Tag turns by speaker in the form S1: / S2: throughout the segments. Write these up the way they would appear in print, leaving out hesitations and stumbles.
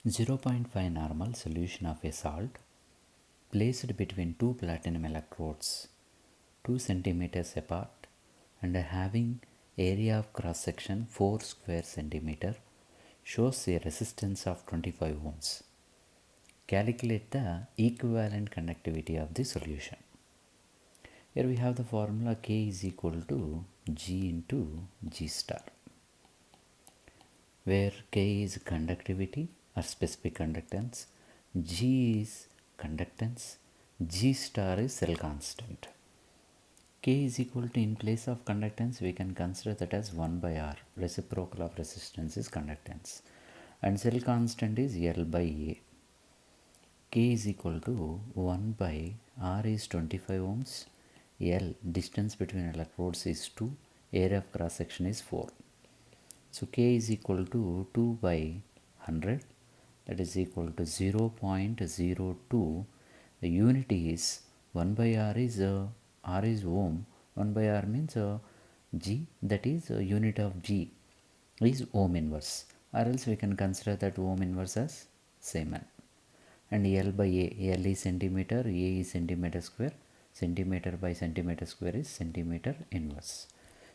S1: 0.5 normal solution of a salt placed between two platinum electrodes 2 centimeters apart and having area of cross section 4 square centimeter shows a resistance of 25 ohms. Calculate the equivalent conductivity of the solution. Here we have the formula K is equal to G into G star, where K is conductivity or specific conductance, G is conductance, G star is cell constant. K is equal to, in place of conductance we can consider that as 1 by R, reciprocal of resistance is conductance, and cell constant is L by A. K is equal to 1 by R is 25 ohms, L distance between electrodes is 2, area of cross section is 4. So K is equal to 2 by 100, that is equal to 0.02. The unit is 1 by R is ohm. 1 by R means G, that is unit of G is ohm inverse, or else we can consider that ohm inverse as Siemens. And L by A, L is centimeter, A is centimeter square, centimeter by centimeter square is centimeter inverse.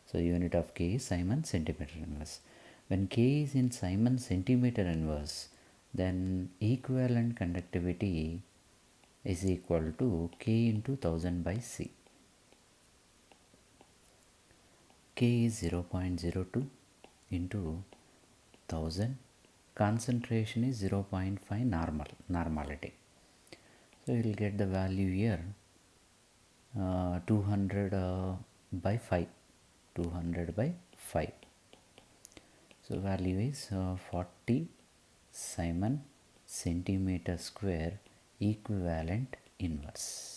S1: So unit of K is Siemens centimeter inverse. When K is in Siemens centimeter inverse, then equivalent conductivity is equal to K into 1000 by C. K is 0.02 into 1000. Concentration is 0.5 normality. So you will get the value here 200 by 5. 200 by 5. So value is 40 Siemens centimeter square equivalent inverse.